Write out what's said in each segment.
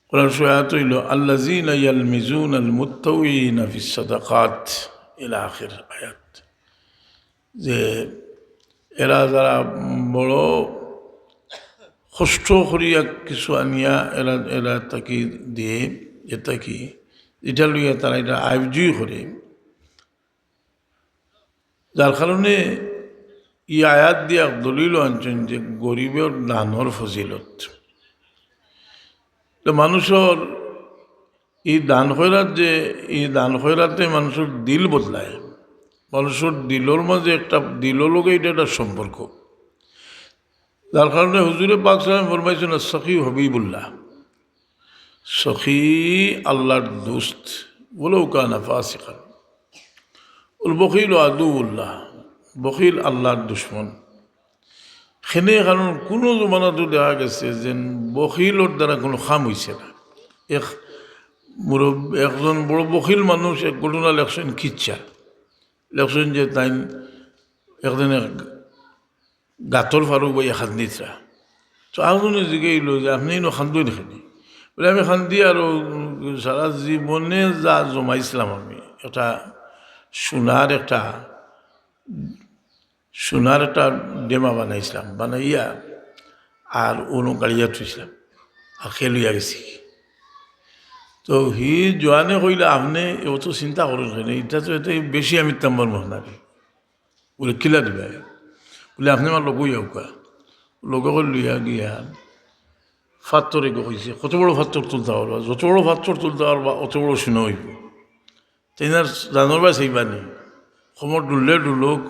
কোরআন সূরা হইল আল্লাযীনা ইয়ালমিজুনাল মুত্তাওয়িনা ফিস সাদাকাত ইলা আখির আয়াত। যে এরা যারা বড় কষ্ট করিয়া কিছু আনিয়া এরা এরা তাকে দিয়ে এটা কি এটা লইয়া তারা এটা আয়োজই করে, যার কারণে ই আয়াত দিয়া দলিল আনছেন যে গরিবের দানর ফজিলত। তো মানুষের এই দান খয়রাত যে এই দান খয়রাতে মানুষের দিল বদলায়, মানুষের দিলর মাঝে একটা দিলর লোকে এটা একটা সম্পর্ক। যার কারণে হুজুরে পাক সাল্লাল্লাহু আলাইহি ওয়াসাল্লাম ফরমাইছেন সখী হবিবুল্লাহ, সখী আল্লাহর দোস্ত, বলেও কানা ফাসিকান, উল বখিল আদুউল্লাহ, বখিল আল্লাহর দুশ্মন। সেনে কারণ কোনো জমানাতো দেখা গেছে যে বখিলর দ্বারা কোনো কাম হয়েছে না। একজন বড় বখিল মানুষ এক ঘটনা লেখছেন খিচ্ছা, লেখছেন যে তাই একদিন গাতর ফারুক বা খান্দিতরা তো আগুনে জিগাইল যে আপনি এনে খান্দই নেখেনি বলে আমি খান্দি আর সারা জীবনে যা জমাইছিলাম আমি একটা সোনার একটা ডেমা বানাইছিলাম, বানাইয়া আর অনু গাড়িয়া থুইছিলাম আর খেলিয়া গেছি। তো হি জোয়ানে কইলে আপনি অত চিন্তা করেন কেন, এটা তো এতে বেশি আমি তাম্বার মহনারি বলে কিলা দিবা বলে আপনি আমার লগই আউকা লগে লইয়া গিয়া ফাত্তরে কইছে কত বড় ফাত্তর তুলতে পারবা, যত বড় ফাত্তর তুলতে পারবা অত বড় শুনে হইব। তেনার জানোর বা সেই বানি সমর ডুললে ডুলুক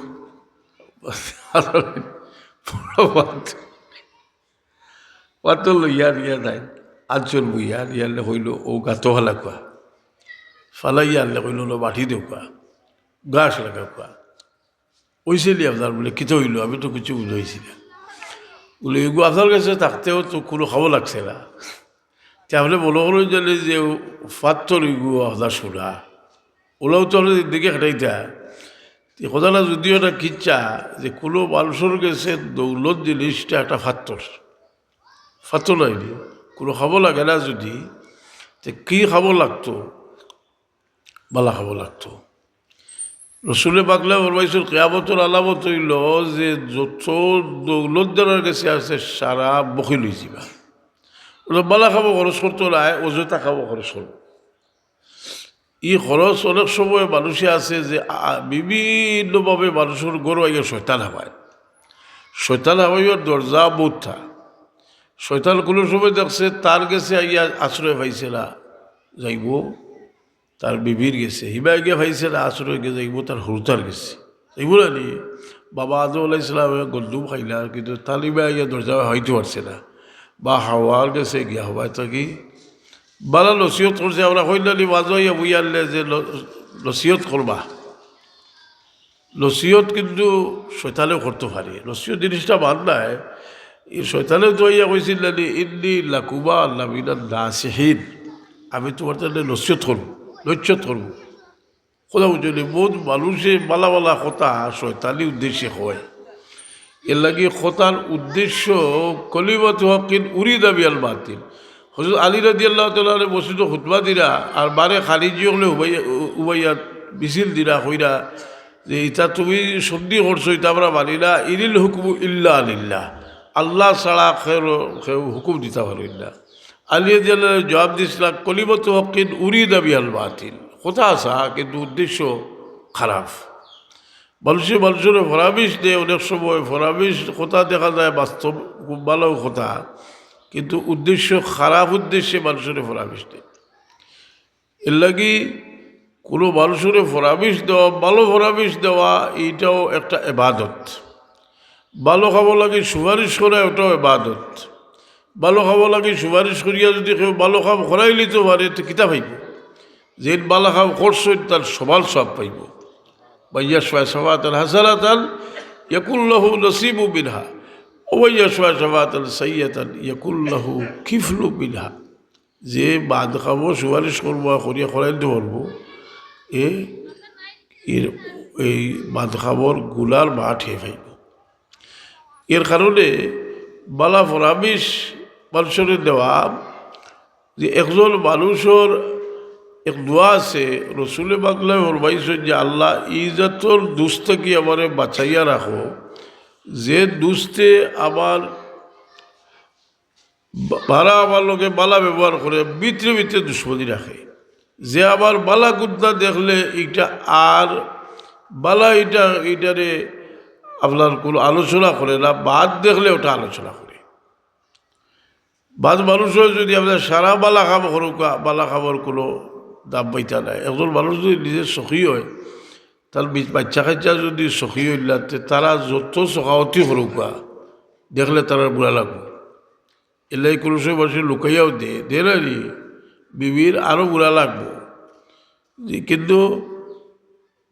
পাত্তর লইয়া দিয়া দেয় আজল বইয়া ইয়ালে হইল ও গাতো ফালা কোয়া ফালাইয়া আনলে কইল বাটি দেও কোয়া গাছ লাগা কোয়া ওইছিলি আপনার বলে কিতে হইল, আমি তো কিছু বুঝাইছি না বলে এগু আপনার কাছে থাকতেও তো কোনো খাবো লাগছে না। তাহলে বলো হলো জানে যে ফাত্তর এগু আপনার সুরা ওলাও তো দিকে খাটাইতা কথাটা যদিও একটা কিচ্ছা যে কোনো মানুষের কাছে দৌলত জিনিসটা একটা ফাত্তর হয়নি, কোনো খাবো লাগে না যদি কি খাবো লাগতো, বালা খাবো লাগতো। রসুলে পাকলা বলবাইছিল কেয়ামতের আলামত হইল যে যত দৌলত দেওয়ার কাছে আছে সারা বকিল হয়ে যাবা, বালা খাবো খরচ করতে নাই অযথা খাবো খরচ করবো। ই খরচ অনেক সময় মানুষে আছে যে বিভিন্নভাবে মানুষের গরু আগে শয়তান হাওয়াইয়ের দরজা বোধা শয়তান কোনো সময় দেখছে তার গেছে আইয়া আশ্রয় পাইছে না যাইব, তার বিবির গেছে হিবা গিয়ে পাইছে না আশ্রয় গিয়ে যাইব, তার হরুতার গেছে যাইব না নি বাবা আদম আলাইসালাম গল্লুম খাইলা কিন্তু তালিবা গিয়ে দরজা হইতে পারছে না, বা হাওয়ার গেছে গিয়া হওয়ায় থাকি বালা লসিয়ত করছে। আমরা কইলালি বাজাইয়া বইয়ালে যে লসিয়ত করবা, লসিয়ত কিন্তু শৈতানেও করতে পারে, লসিয়ত জিনিসটা বাদ নাই। এই শৈতানেও তো ইয়া কইছিল ইন্নি লাকুবা আল্লাহ মিনান নাসিহিন, আমি তোমার তাহলে লসিয়ত করবো কথা বুঝলি। বহুত মানুষে বালা বালা কথা শৈতানি উদ্দেশ্যে হয়, এর লাগে কথার উদ্দেশ্য কলিমাত হকিন উরিদা বিয়াল বাতিল। হযরত আলী রাদিয়াল্লাহু তাআলা বসিত খুতবা দিরা আর বারে খারিজি হলে উবাইয়া মিছিল দিরা কইরা যে এটা তুমি সন্ধি করছো এটা আমরা মানি না, ইনিল হুকমু ইল্লা লিল্লাহ, আল্লাহ ছাড়া কেউ হুকুম দিতে পারেন না। আলী রাদিয়াল্লাহু জবাব দিয়েছিলাম কলিমাত হকিন উরিদা বিয়াল বাতিল, কথা আসা কিন্তু উদ্দেশ্য খারাপ। মানুষের ফরাবিশ দেয়, অনেক সময় ফরাবিশ কথা দেখা যায় বাস্তব খুব ভালো কথা, কিন্তু উদ্দেশ্য খারাপ উদ্দেশ্যে মানুষের ফরাবিশ দেয়। এর লাগি কোনো মানুষের ফরাবিশ দেওয়া ভালো ফরাবিশ দেওয়া এইটাও একটা এবাদত। ভালো খাবো লাগে সুপারিশ করা ওটাও এবাদত। ভালো খাবো লাগে সুপারিশ করিয়া যদি কেউ ভালো খাব খরাই নিতে পারে তো কিতা পাইব, যে ভালো খাব করছো তার সবাল সব পাইব। বাইয়াশওয়া সবাতাল হাসানাতাল ইয়াকুল্লাহু নসিবু বিনহা ওয়াইয়াশওয়া সবাতাল সাইয়াতাল ইয়াকুল্লাহু কিফলু বিনহা, যে বাদ খাবো সুপারিশ করবো করিয়া খরাই দিতে পারবো এই বাদ খাবর গুলার বাট হয়ে পাইব। এর কারণে বালা ফরাবিশ মানুষের দেওয়া যে একজন মানুষের এক দোয়া আছে রসুলে বাংলায় ফরমাইছেন যে আল্লাহ ইজাতর দুষ্ট কি আমারে বাঁচাইয়া রাখো, যে দুস্তে আমার বালা আমার লোকে বালা ব্যবহার করে ভিতরে ভিতরে দুশ্মনী রাখে, যে আবার বালা কুদ্দা দেখলে এটা আর বালা এটারে আপনার কোনো আলোচনা করে না, বাদ দেখলে ওটা আলোচনা করে। বাদ মানুষের যদি আপনার সারা বালা খাবার করুক, বালা খাবার কোনো দাম পাইতা নাই। একজন মানুষ যদি নিজের সখী হয়, তার বাচ্চা কাচ্চা যদি সখী হইলাতে তারা যত সখাওতি করুক দেখলে তারা বুড়া লাগবে। এলাই কোনো সময় মানুষের লুকাইয়াও দে না নি বিবির আরও বুড়া লাগবো। কিন্তু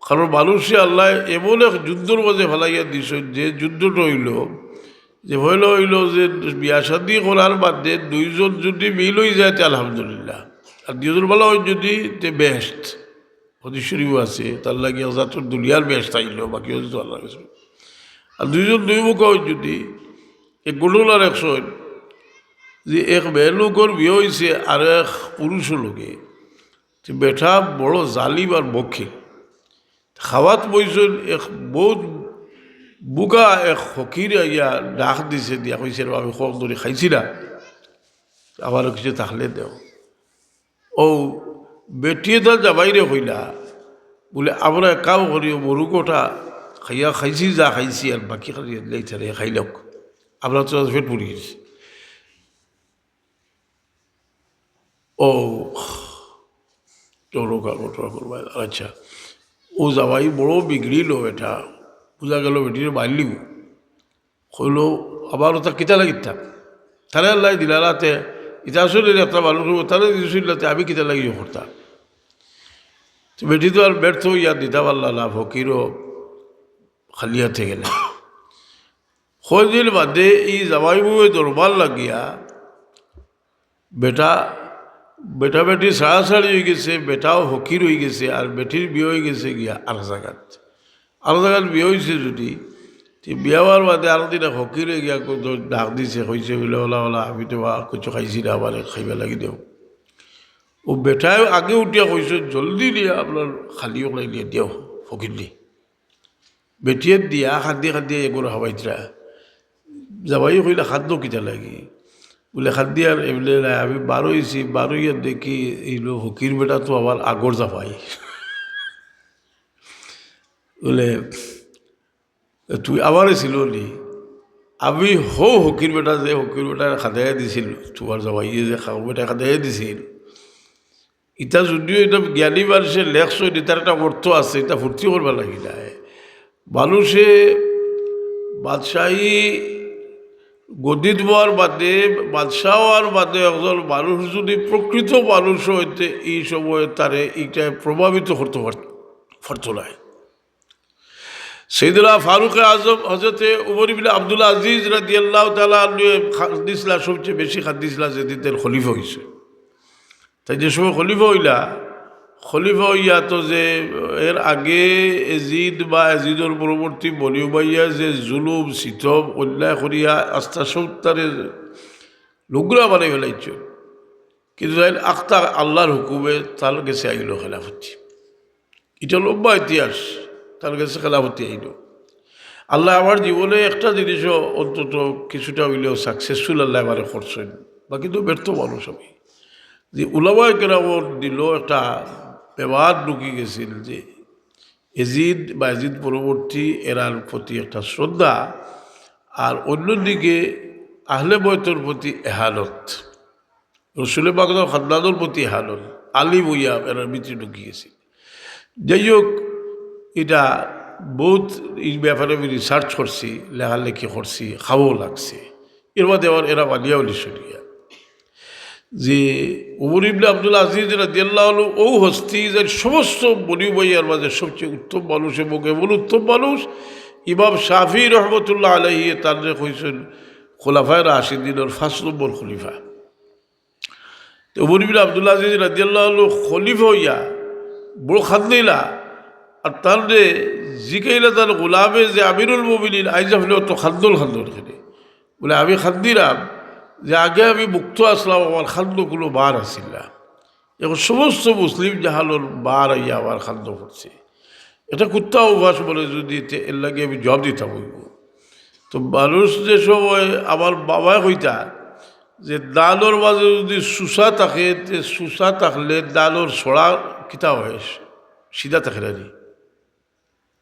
কারণ মানুষে আল্লাহ এমন এক যুদ্ধর মাঝে ফেলাইয়া দিস, যে যুদ্ধটা হইল যে বিয়া শাদি করার বাদে দুইজন যদি মিল হয়ে যায় আলহামদুলিল্লাহ, আর দুজন বলা হয় যদি তে বেস্ট হদিশরীফও আছে তার লাগে যাত্র দুনিয়ার বেস্ট আইল, বাকি হচ্ছে আল্লাহ। আর দুইজন দুই মুখ হয় যদি এক গোলন আর একশো, যে এক মেয়ে লোকের বিয়ে হয়েছে আর এক পুরুষ লোকে, বেটা বড় জালিম আর বক্ষে খাওয়াত বইছেন এক বহুত বুকা এক ফকির ইয়া ডাক দিছে, দিয়া কইছে আমি খোক ধরে খাইছি না, আমার কিছু থাকলে দেও। ও বেটিয়ে তার যাবাইরে হইলা বলে আমরা কাউ করি মরুকোটা খাইয়া খাইছি যা খাইছি আর বাকি খাইলে খাইলক, আমরা তো পেট পুড়ি গেছি। ও চৌরকা ঘটনা করবা। আচ্ছা, ও যাবাই বড় বিগড়িল, এটা বোঝা গেল বেটির মারলিও হইল, আবার ওটা কিতা লাগিতাম তারা আল্লাহ দিলাতে এটা আসলে একটা মানুষ তারা দিলাতে আমি কিতা লাগিয়ে করতাম। তো বেটি তো আর ব্যর্থ ইয়া দিতা পারলা না, ফকিরও খালিয়াতে গেলে কদিন বাদে এই জামাই বউয়ে দরবার লাগিয়া বেটা বেটি সাড়াসাড়ি হয়ে গেছে, বেটাও ফকির হয়ে গেছে, আর বেটির বিয়ে হয়ে গেছে গিয়া আর জায়গাত বিয়ে হয়েছে যদি বিয়া হওয়ার বাদে আরো দিনে ফকির হয়ে গিয়া ডাক দিছে, হয়েছে বলে ওলা ওলা আমি তো কিছু খাইছি না, আবার খাইবা লাগি দেও। ও বেটায় আগে উঠিয়া কইছে জলদি দিয়া আপনার খালি ওলাই দিয়ে দিও ফকির দি বেটিয়ে দিয়া খাদ্যে এগুলো হবাইতরা যাবাই কইলে খাদ্য কিতা লাগি বলে খাদ্য আর এমনি নাই, আমি বারোইছি বারোইয়া দেখি এইলো ফকির বেটা তো আবার আগর যাবাই বলে তুই আবার ছিল নি, আমি হকির বেটা যে হকির বেটা খাদাই দিছিল তোমার যাবাই যে খাও বেটা খাদাই দিছিল। ইটা যদিও এটা জ্ঞানী মানুষে লেখছ, এটার একটা অর্থ আছে, এটা ফুর্তি করবা লাগি না। মানুষে বাদশাহী গদিত হওয়ার বাদে বাদশাহ হওয়ার বাদে একজন মানুষ যদি প্রকৃত মানুষ হইতে এই সময় তারে এইটা প্রভাবিত করতে পারত না। সৈয়দনা ফারুক আজম হজরতে উমর ইবনে আব্দুল আজিজ রাদিয়াল্লাহু তাআলা দিসলা সবচেয়ে বেশি দিসলা যেদিন খলিফা হয়েছে। তাই যে সময় খলিফা হইয়া তো যে এর আগে এজিদ বা এজিদর পরবর্তী বনি উমাইয়া যে জুলুম সিতম অন্যায় করিয়া আস্থা সত্তারের লোকরা বানাই ফেলাইছ, কিন্তু আখতা আল্লাহর হুকুমে তার গেছে আইল খেলাফতি। এটা লম্বা ইতিহাস, তার কাছে খেলাফতি আইল। আল্লাহ আমার জীবনে একটা জিনিসও অন্তত কিছুটা হইলেও সাকসেসফুল আল্লাহ আমারে করছেন, বা কিন্তু ব্যর্থ মানুষ আমি। যে উলামায়ে কেরামর দিল একটা ব্যবহার ঢুকি গেছিল যে এজিদ বা এজিদ পরবর্তী এরার প্রতি একটা শ্রদ্ধা, আর অন্যদিকে আহলে বয়তের প্রতি এহানত, রসুল পাকের খানদানের প্রতি এহানত, আলী বইয়া এরার ভিতরে ঢুকি গেছিল। যাই হোক, এটা বহুত এই ব্যাপারে আমি রিসার্চ করছি, লেখালেখি করছি, খাওয়াও লাগছে। এর মধ্যে আমার এরা বালিয়া বলি শুনিয়া যে উমর ইবনে আব্দুল আজিজ রাদিয়াল্লাহু আনহু ও হস্তি যে সমস্ত বনি উমাইয়ার মাঝে সবচেয়ে উত্তম মানুষ, এবং এমন উত্তম মানুষ ইমাম শাফি রহমতুল্লাহ আলাইহি তার কইছেন খোলাফায়ে রাশিদিনের 5 নম্বর খলিফা। তো উমর ইবনে আব্দুল আজিজ রাদিয়াল্লাহু আনহু খলিফা হইয়া বড় খাদ্দিলা, আর তার জিকাইলা তার গোলামে যে আমিরুল মুমিনিন আইজা হলেও তো খাদ্দুল খেলে বলে আমি খাদ্দিরাম, যে আগে আমি মুক্ত আসলাম, আমার খাদ্য কোনো বার আসিল না, এখন সমস্ত মুসলিম জাহানোর বার আইয়া আমার খাদ্য পড়ছে, এটা কুত্তা অভ্যাস বলে যদি এর লাগে আমি জবাব দিতাম হইব। তো মানুষ যে সময় আমার বাবা কইতা যে দানোর মাঝে যদি সুসা থাকে, সুসা থাকলে দানোর ছড়া কিতা হয়, সিধা থাকে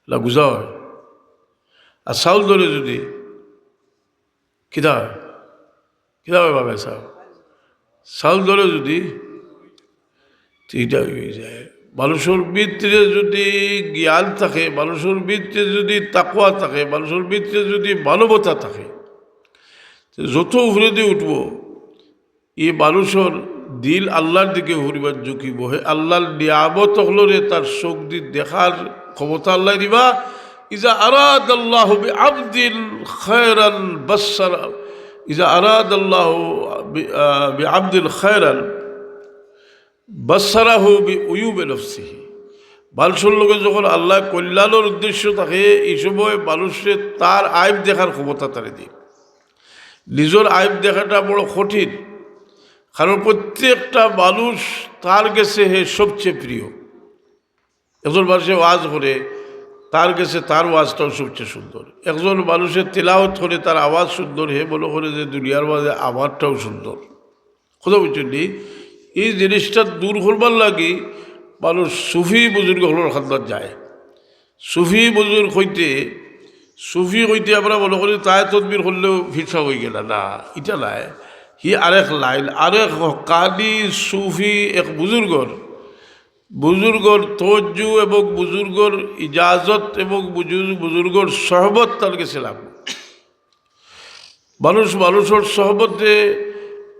না গুজা হয়, আর চাউল ধরে যদি কিতা হয়, কিতা হয় বাবা চাউল ধরে যদি এইটা হয়ে যায়। মানুষের ভিতরে যদি জ্ঞান থাকে, মানুষের ভিতরে যদি তাকওয়া থাকে, মানুষের ভিতরে যদি মানবতা থাকে, যত উপরে দিয়ে উঠব এই মানুষের দিল আল্লাহর দিকে ঘুরিবার ঝুঁকিব। হে আল্লাহর নিয়ামত হলরে তার চোখ দিয়ে দেখার ক্ষমতা আল্লাহ দিবা। ইজা আরাদ আল্লাহ বিআবদিন খায়রান বাসসারা, ইজা আরাদ আল্লাহ বিআবদিন খায়রান বাসসারাহু বিউয়ুবি নফসিহি। মানুষের লোকে যখন আল্লাহ কল্যাণের উদ্দেশ্য থাকে, এই সময় মানুষের তার আইব দেখার ক্ষমতা তারে দিই। নিজের আইব দেখাটা বড় কঠিন, কারণ প্রত্যেকটা মানুষ তার কাছে হে সবচেয়ে প্রিয়। একজন মানুষের ওয়াজ করে, তার কাছে তার ওয়াজটাও সবচেয়ে সুন্দর। একজন মানুষের তেলাওয়াত করে, তার আওয়াজ সুন্দর, হে মনে করে যে দুনিয়ার মাঝে আমারটাও সুন্দর। কথা বুঝছেন? এই জিনিসটা দূর করবার লাগে মানুষ সুফি বুজুর্গ হলোর খান্দার যায়। সুফি বুজুর্গ হইতে আমরা মনে করি তাই তদবির করলেও ফিরসা হয়ে গেল না, এটা নাই। হি আরেক লাইন, আরেক কালি সুফি এক বুজুর্গর তওয়াজ্জু এবং বুজুর্গর ইজাজত এবং বুজুর্গর সহবত তার কাছে লাগবে। মানুষের সহবতে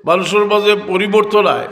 মানুষের মাঝে পরিবর্তন আয়।